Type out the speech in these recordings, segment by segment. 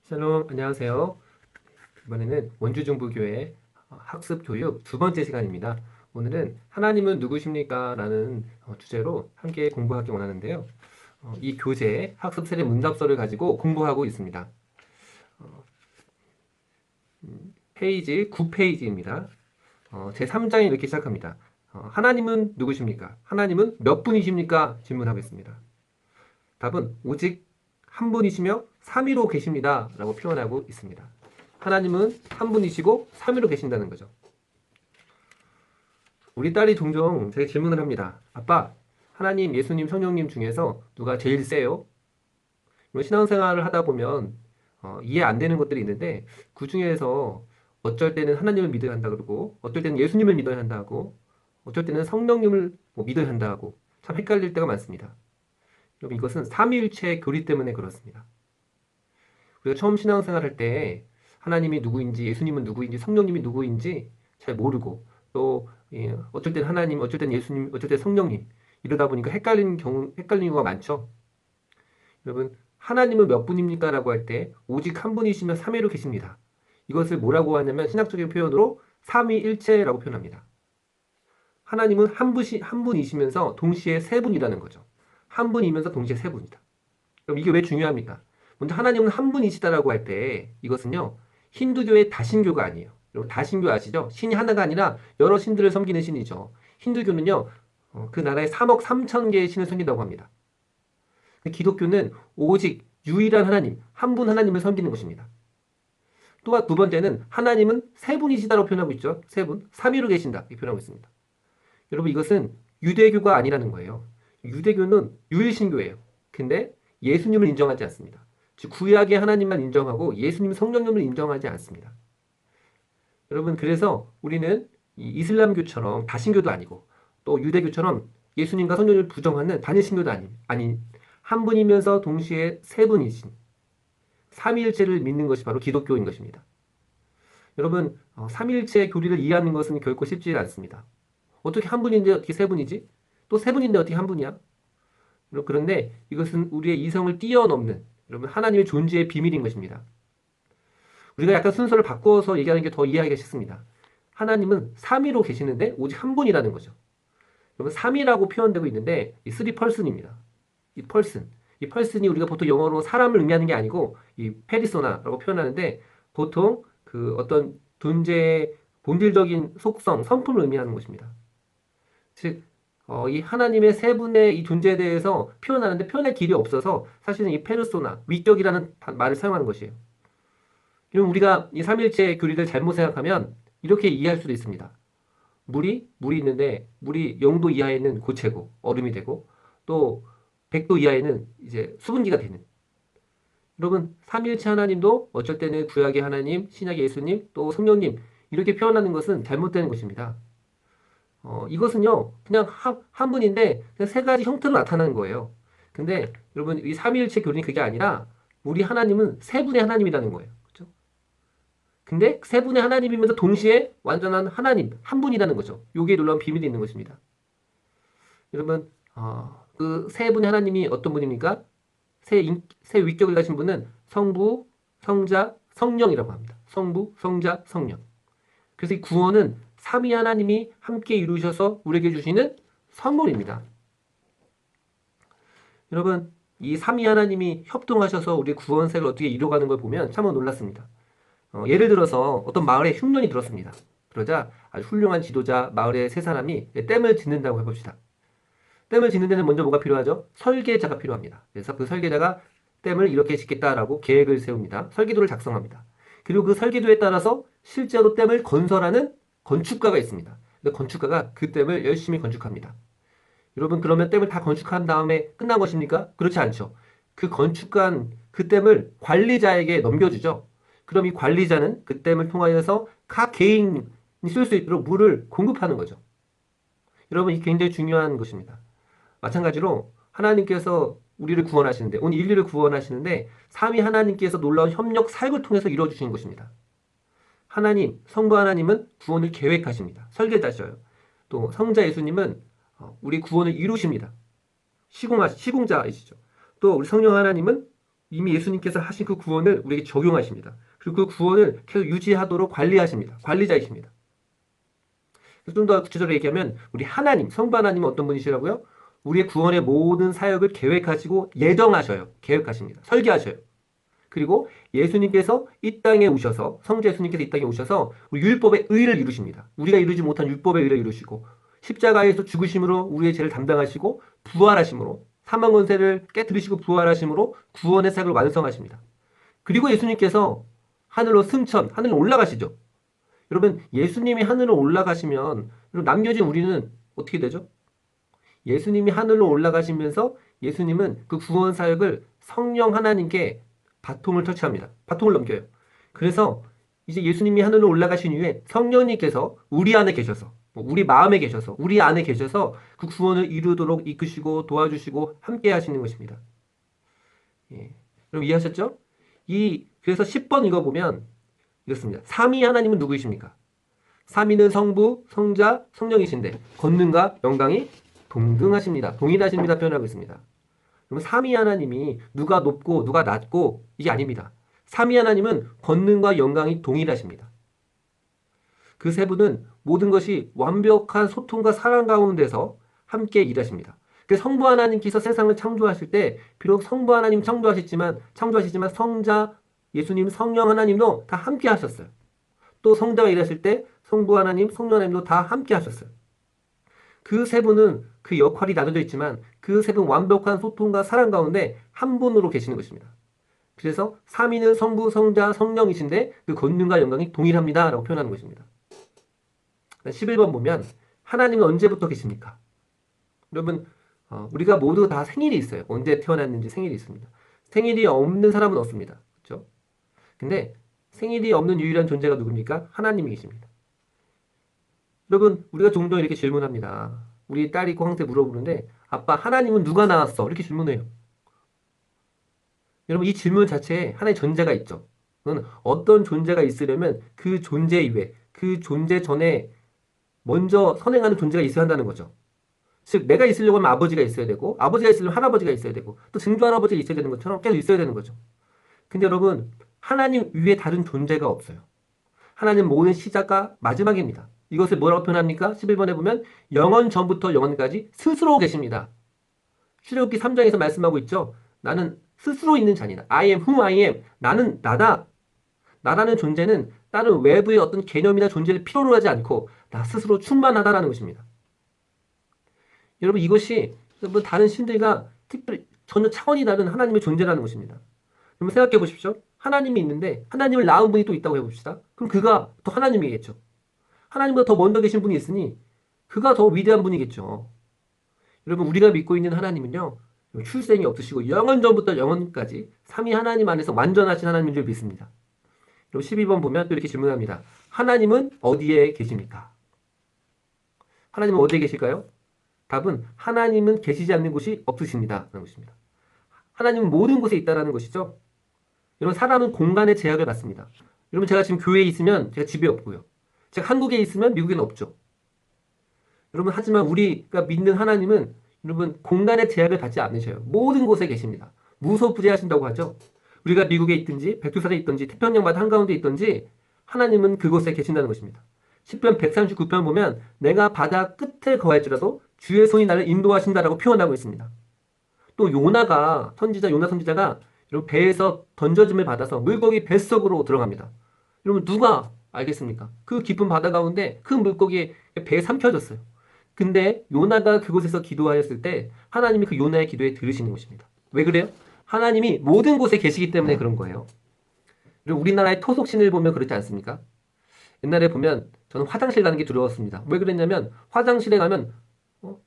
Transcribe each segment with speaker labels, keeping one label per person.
Speaker 1: 샬롬, 안녕하세요. 이번에는 원주중부교회 학습 교육 두 번째 시간입니다. 오늘은 하나님은 누구십니까? 라는 주제로 함께 공부하기 원하는데요. 이 교재 학습 세례 문답서를 가지고 공부하고 있습니다. 페이지 9페이지입니다. 제3장이 이렇게 시작합니다. 하나님은 누구십니까? 하나님은 몇 분이십니까? 질문하겠습니다. 답은 오직 한 분이시며 삼위로 계십니다. 라고 표현하고 있습니다. 하나님은 한 분이시고 삼위로 계신다는 거죠. 우리 딸이 종종 제게 질문을 합니다. 아빠, 하나님, 예수님, 성령님 중에서 누가 제일 세요? 신앙생활을 하다 보면 이해 안 되는 것들이 있는데 그 중에서 어쩔 때는 하나님을 믿어야 한다 그러고 어쩔 때는 예수님을 믿어야 한다고 어쩔 때는 성령님을 믿어야 한다고 참 헷갈릴 때가 많습니다. 여러분 이것은 삼위일체 교리 때문에 그렇습니다. 우리가 처음 신앙생활 할 때 하나님이 누구인지 예수님은 누구인지 성령님이 누구인지 잘 모르고 또 어쩔 땐 하나님, 어쩔 땐 예수님, 어쩔 땐 성령님 이러다 보니까 헷갈리는 경우가 많죠. 여러분 하나님은 몇 분입니까? 라고 할 때 오직 한 분이시면 삼위로 계십니다. 이것을 뭐라고 하냐면 신학적인 표현으로 삼위일체라고 표현합니다. 하나님은 한 분이시면서 동시에 세 분이라는 거죠. 한 분이면서 동시에 세 분이다. 그럼 이게 왜 중요합니까? 먼저 하나님은 한 분이시다라고 할 때 이것은요 힌두교의 다신교가 아니에요. 여러분 다신교 아시죠? 신이 하나가 아니라 여러 신들을 섬기는 신이죠. 힌두교는요 그 나라에 3억 3천 개의 신을 섬긴다고 합니다. 기독교는 오직 유일한 하나님, 한 분 하나님을 섬기는 것입니다. 또한 두 번째는 하나님은 세 분이시다라고 표현하고 있죠. 세 분, 삼위로 계신다 이렇게 표현하고 있습니다. 여러분 이것은 유대교가 아니라는 거예요. 유대교는 유일신교예요. 근데 예수님을 인정하지 않습니다. 즉 구약의 하나님만 인정하고 예수님 성령님을 인정하지 않습니다. 여러분 그래서 우리는 이슬람교처럼 다신교도 아니고 또 유대교처럼 예수님과 성령을 부정하는 단일신교도 아닌 한 분이면서 동시에 세 분이신 삼위일체를 믿는 것이 바로 기독교인 것입니다. 여러분 삼위일체 교리를 이해하는 것은 결코 쉽지 않습니다. 어떻게 한 분인데 어떻게 세 분이지? 또 세 분인데 어떻게 한 분이야? 그런데 이것은 우리의 이성을 뛰어넘는 여러분 하나님의 존재의 비밀인 것입니다. 우리가 약간 순서를 바꿔서 얘기하는 게 더 이해하기가 쉽습니다. 하나님은 삼위로 계시는데 오직 한 분이라는 거죠. 여러분 삼위라고 표현되고 있는데 이 쓰리 펄슨입니다. 이 펄슨. 이 펄슨이 우리가 보통 영어로 사람을 의미하는 게 아니고 이 페리소나라고 표현하는데 보통 그 어떤 존재의 본질적인 속성, 성품을 의미하는 것입니다. 즉 이 하나님의 세 분의 이 존재에 대해서 표현하는데 표현할 길이 없어서 사실은 이 페르소나, 위격이라는 말을 사용하는 것이에요. 그럼 우리가 이 삼일체 교리를 잘못 생각하면 이렇게 이해할 수도 있습니다. 물이 있는데 물이 0도 이하에는 고체고 얼음이 되고 또 100도 이하에는 이제 수분기가 되는. 여러분 삼일체 하나님도 어쩔 때는 구약의 하나님, 신약의 예수님, 또 성령님 이렇게 표현하는 것은 잘못되는 것입니다. 이것은요, 그냥 한 분인데, 그냥 세 가지 형태로 나타나는 거예요. 근데, 여러분, 이 삼위일체 교리는 그게 아니라, 우리 하나님은 세 분의 하나님이라는 거예요. 그죠? 근데, 세 분의 하나님이면서 동시에 완전한 하나님, 한 분이라는 거죠. 요게 놀라운 비밀이 있는 것입니다. 여러분, 그 세 분의 하나님이 어떤 분입니까? 세 위격을 가진 분은 성부, 성자, 성령이라고 합니다. 성부, 성자, 성령. 그래서 이 구원은 삼위 하나님이 함께 이루셔서 우리에게 주시는 선물입니다. 여러분, 이 삼위 하나님이 협동하셔서 우리의 구원색을 어떻게 이루어가는 걸 보면 참 놀랐습니다. 예를 들어서 어떤 마을에 흉년이 들었습니다. 그러자 아주 훌륭한 지도자 마을의 세 사람이 댐을 짓는다고 해봅시다. 댐을 짓는 데는 먼저 뭐가 필요하죠? 설계자가 필요합니다. 그래서 그 설계자가 댐을 이렇게 짓겠다라고 계획을 세웁니다. 설계도를 작성합니다. 그리고 그 설계도에 따라서 실제로 댐을 건설하는 건축가가 있습니다. 근데 건축가가 그 댐을 열심히 건축합니다. 여러분 그러면 댐을 다 건축한 다음에 끝난 것입니까? 그렇지 않죠. 그 건축한 그 댐을 관리자에게 넘겨주죠. 그럼 이 관리자는 그 댐을 통하여서 각 개인이 쓸 수 있도록 물을 공급하는 거죠. 여러분 이게 굉장히 중요한 것입니다. 마찬가지로 하나님께서 우리를 구원하시는데 온 인류를 구원하시는데 삼위 하나님께서 놀라운 협력 사역을 통해서 이루어주시는 것입니다. 하나님, 성부 하나님은 구원을 계획하십니다. 설계자셔요. 또 성자 예수님은 우리 구원을 이루십니다. 시공자이시죠. 또 우리 성령 하나님은 이미 예수님께서 하신 그 구원을 우리에게 적용하십니다. 그리고 그 구원을 계속 유지하도록 관리하십니다. 관리자이십니다. 좀 더 구체적으로 얘기하면 우리 하나님, 성부 하나님은 어떤 분이시라고요? 우리의 구원의 모든 사역을 계획하시고 예정하셔요. 계획하십니다. 설계하셔요. 그리고 예수님께서 이 땅에 오셔서, 성자 예수님께서 이 땅에 오셔서 우리 율법의 의를 이루십니다. 우리가 이루지 못한 율법의 의를 이루시고 십자가에서 죽으심으로 우리의 죄를 담당하시고 부활하심으로 사망 권세를 깨뜨리시고 부활하심으로 구원의 사역을 완성하십니다. 그리고 예수님께서 하늘로 승천, 하늘로 올라가시죠. 여러분, 예수님이 하늘로 올라가시면 남겨진 우리는 어떻게 되죠? 예수님이 하늘로 올라가시면서 예수님은 그 구원 사역을 성령 하나님께 바통을 터치합니다. 바통을 넘겨요. 그래서 이제 예수님이 하늘로 올라가신 이후에 성령님께서 우리 안에 계셔서, 우리 마음에 계셔서, 우리 안에 계셔서 그 구원을 이루도록 이끄시고 도와주시고 함께 하시는 것입니다. 예. 그럼 이해하셨죠? 그래서 10번 읽어보면 이렇습니다. 삼위 하나님은 누구이십니까? 삼위는 성부, 성자, 성령이신데 권능과 영광이 동등하십니다. 동일하십니다. 표현하고 있습니다. 그러면 삼위 하나님이 누가 높고 누가 낮고 이게 아닙니다. 삼위 하나님은 권능과 영광이 동일하십니다. 그 세 분은 모든 것이 완벽한 소통과 사랑 가운데서 함께 일하십니다. 그래서 성부 하나님께서 세상을 창조하실 때 비록 성부 하나님 창조하시지만 성자 예수님 성령 하나님도 다 함께 하셨어요. 또 성자가 일하실 때 성부 하나님 성령 하나님도 다 함께 하셨어요. 그 세 분은 그 역할이 나눠져 있지만 그 세 분 완벽한 소통과 사랑 가운데 한 분으로 계시는 것입니다. 그래서 삼위는 성부, 성자, 성령이신데 그 권능과 영광이 동일합니다. 라고 표현하는 것입니다. 11번 보면 하나님은 언제부터 계십니까? 여러분 우리가 모두 다 생일이 있어요. 언제 태어났는지 생일이 있습니다. 생일이 없는 사람은 없습니다. 그렇죠? 근데 생일이 없는 유일한 존재가 누굽니까? 하나님이 계십니다. 여러분 우리가 종종 이렇게 질문합니다. 우리 딸이 고항한테 물어보는데 아빠 하나님은 누가 낳았어? 이렇게 질문해요. 여러분 이 질문 자체에 하나의 전제가 있죠. 그건 어떤 존재가 있으려면 그 존재 이외, 그 존재 전에 먼저 선행하는 존재가 있어야 한다는 거죠. 즉 내가 있으려고 하면 아버지가 있어야 되고 아버지가 있으려면 할아버지가 있어야 되고 또 증조할아버지가 있어야 되는 것처럼 계속 있어야 되는 거죠. 근데 여러분 하나님 위에 다른 존재가 없어요. 하나님 모든 시작과 마지막입니다. 이것을 뭐라고 표현합니까? 11번에 보면 영원 전부터 영원까지 스스로 계십니다. 출애굽기 3장에서 말씀하고 있죠. 나는 스스로 있는 자니다. I am who I am. 나는 나다. 나라는 존재는 다른 외부의 어떤 개념이나 존재를 필요로 하지 않고 나 스스로 충만하다라는 것입니다. 여러분 이것이 여러분 다른 신들과 특별히 전혀 차원이 다른 하나님의 존재라는 것입니다. 여러분 생각해 보십시오. 하나님이 있는데 하나님을 낳은 분이 또 있다고 해봅시다. 그럼 그가 더 하나님이겠죠. 하나님보다 더 먼저 계신 분이 있으니 그가 더 위대한 분이겠죠. 여러분 우리가 믿고 있는 하나님은요. 출생이 없으시고 영원 전부터 영원까지 삼위 하나님 안에서 완전하신 하나님인 줄 믿습니다. 그리고 12번 보면 또 이렇게 질문합니다. 하나님은 어디에 계십니까? 하나님은 어디에 계실까요? 답은 하나님은 계시지 않는 곳이 없으십니다. 라는 것입니다. 하나님은 모든 곳에 있다는 것이죠. 여러분 사람은 공간의 제약을 받습니다. 여러분 제가 지금 교회에 있으면 제가 집에 없고요. 제가 한국에 있으면 미국에는 없죠. 여러분 하지만 우리가 믿는 하나님은 여러분 공간의 제약을 받지 않으셔요. 모든 곳에 계십니다. 무소부재하신다고 하죠. 우리가 미국에 있든지 백두산에 있든지 태평양 바다 한가운데 있든지 하나님은 그곳에 계신다는 것입니다. 10편 139편 보면 내가 바다 끝에 거할지라도 주의 손이 나를 인도하신다라고 표현하고 있습니다. 또 요나 선지자가 여러분 배에서 던져짐을 받아서 물고기 뱃속으로 들어갑니다. 여러분 누가 알겠습니까? 그 깊은 바다 가운데 그 물고기에 배에 삼켜졌어요. 근데 요나가 그곳에서 기도하였을 때 하나님이 그 요나의 기도에 들으시는 것입니다. 왜 그래요? 하나님이 모든 곳에 계시기 때문에 그런 거예요. 그리고 우리나라의 토속신을 보면 그렇지 않습니까? 옛날에 보면 저는 화장실 가는 게 두려웠습니다. 왜 그랬냐면 화장실에 가면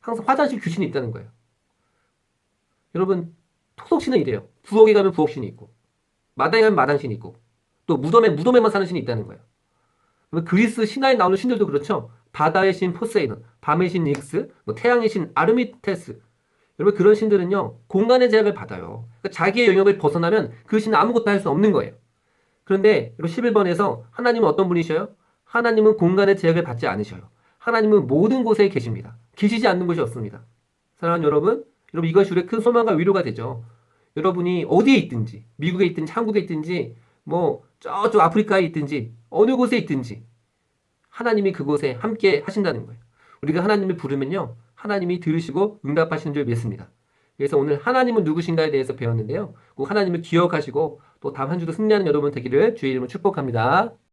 Speaker 1: 항상 화장실 귀신이 있다는 거예요. 여러분 토속신은 이래요. 부엌에 가면 부엌신이 있고 마당에 가면 마당신이 있고 또 무덤에만 사는 신이 있다는 거예요. 그리스 신화에 나오는 신들도 그렇죠. 바다의 신 포세이돈, 밤의 신 닉스, 태양의 신 아르미테스. 여러분 그런 신들은요 공간의 제약을 받아요. 그러니까 자기의 영역을 벗어나면 그 신은 아무것도 할 수 없는 거예요. 그런데 11번에서 하나님은 어떤 분이셔요? 하나님은 공간의 제약을 받지 않으셔요. 하나님은 모든 곳에 계십니다. 계시지 않는 곳이 없습니다. 사랑하는 여러분 이것이 우리의 큰 소망과 위로가 되죠. 여러분이 어디에 있든지, 미국에 있든지, 한국에 있든지, 뭐, 저쪽 아프리카에 있든지, 어느 곳에 있든지, 하나님이 그곳에 함께 하신다는 거예요. 우리가 하나님을 부르면요, 하나님이 들으시고 응답하시는 줄 믿습니다. 그래서 오늘 하나님은 누구신가에 대해서 배웠는데요. 꼭 하나님을 기억하시고 또 다음 한 주도 승리하는 여러분 되기를 주의 이름으로 축복합니다.